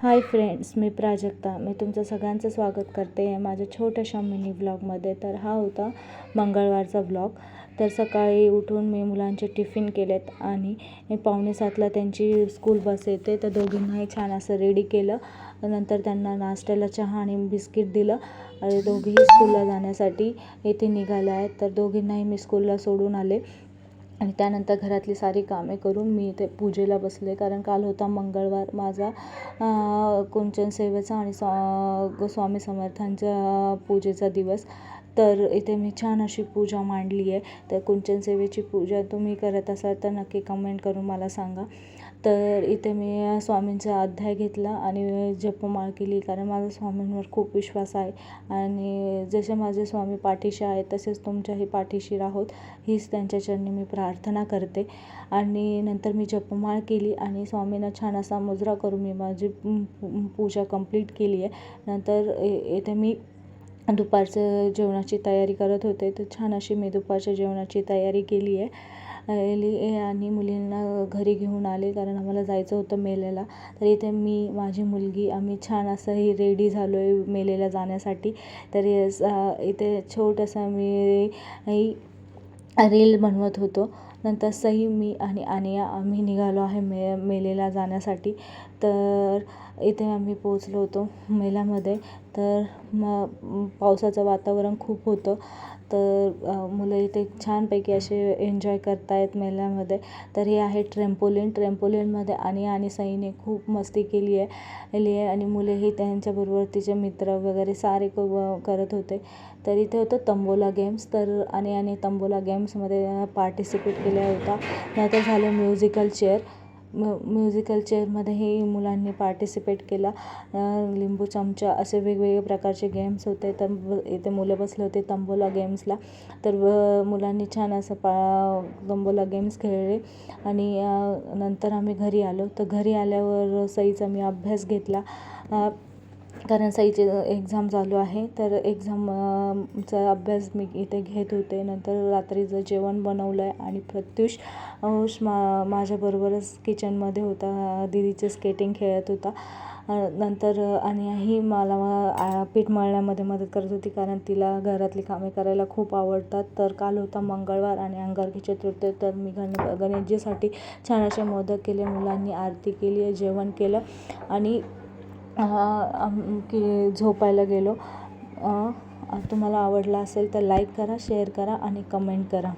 Hi friends, मी प्राजक्ता. मी तुमचं सगळ्यांचं स्वागत करते आहे माझ्या छोट्याशा मिनी व्लॉगमध्ये. तर हा होता मंगळवारचा व्लॉग. तर सकाळी उठून मी मुलांचे टिफिन केलेत आणि 6:45ला त्यांची स्कूल बस येते. तर दोघींनाही छान असं रेडी केलं. नंतर त्यांना नाश्त्याला चहा आणि बिस्किट दिलं आणि दोघीही स्कूलला जाण्यासाठी येथे निघाले आहेत. तर दोघींनाही मी स्कूलला सोडून आले आणि त्यानंतर घरातली सारी कामे करून मी इथे पूजेला बसले. कारण काल होता मंगळवार, माझा कुंचन सेवेचा आणि स्वामी समर्थांच्या पूजेचा दिवस. तर इथे मी छान अशी पूजा मांडली आहे. तर कुंचन सेवेची पूजा तुम्ही करत असाल तर नक्की कमेंट करून मला सांगा. तर इथे मी स्वामींचा अध्याय घेतला आणि जपमाळ केली. कारण माझा स्वामींवर खूप विश्वास आहे आणि जसे माझे स्वामी पाठीशी आहेत तसेच तुमच्याही पाठीशी राहोत हीच त्यांच्या चरणी मी प्रार्थना करते. आणि नंतर मी जपमाळ केली आणि स्वामींना छान असा मुजरा करून मी माझी पूजा कंप्लीट केली आहे. नंतर इथे मी दुपारचं जेवणाची तयारी करत होते. तर छान अशी मी दुपारच्या जेवणाची तयारी केली आहे आणि मुलींना घरी घेऊन आले कारण आम्हाला जायचं होतं मेळ्याला. तर इथे मी, माझी मुलगी, आम्ही छान असंही रेडी झालो आहे मेळ्याला जाण्यासाठी. तर इथे छोटंसं मी रील बनवत होतो. नंतर सई, मी आणि आनिया आम्ही निघालो आहे मेळ्याला जाण्यासाठी. तर इथे आम्ही पोचलो होतो मेळ्यामध्ये. तर पावसाचं वातावरण खूप होतं. तर मुलं इथे छानपैकी असे एन्जॉय करत आहेत मेळ्यामध्ये. तर हे आहे ट्रॅम्पोलिनमध्ये आणि सईने खूप मस्ती केली आहे आणि मुलेही त्यांच्याबरोबर तिचे मित्र वगैरे सारे करत होते. तर इथे होतं तंबोला गेम्स. तर आणि तंबोला गेम्समध्ये पार्टिसिपेट केला होता. नंतर झालं म्युझिकल चेअरमध्येही मुलांनी पार्टिसिपेट केला. लिंबू चमचा असे वेगवेगळे प्रकारचे गेम्स होते. तर इथे मुलं बसले होते तंबोला गेम्सला. तर मुलांनी छान असं तंबोला गेम्स खेळले आणि नंतर आम्ही घरी आलो. तर घरी आल्यावर सईचा मी अभ्यास घेतला कारण सईचे एक्झाम चालू आहे. तर एक्झामचा अभ्यास मी इथे घेत होते. नंतर रात्रीचं जेवण बनवलं आहे आणि प्रत्युष माझ्याबरोबरच किचनमध्ये होता, दीदीचे स्केटिंग खेळत होता. नंतर आणि मला पीठ मळण्यामध्ये मदत करत होती कारण तिला घरातली कामे करायला खूप आवडतात. तर काल होता मंगळवार आणि अंगारकी चतुर्थी. तर मी गणेशजीसाठी छान असे मोदक केले, मुलांनी आरती केली, जेवण केलं आणि झोपायला गेलो. तुम्हाला आवडला असेल तर लाईक करा, शेअर करा आणि कमेंट करा.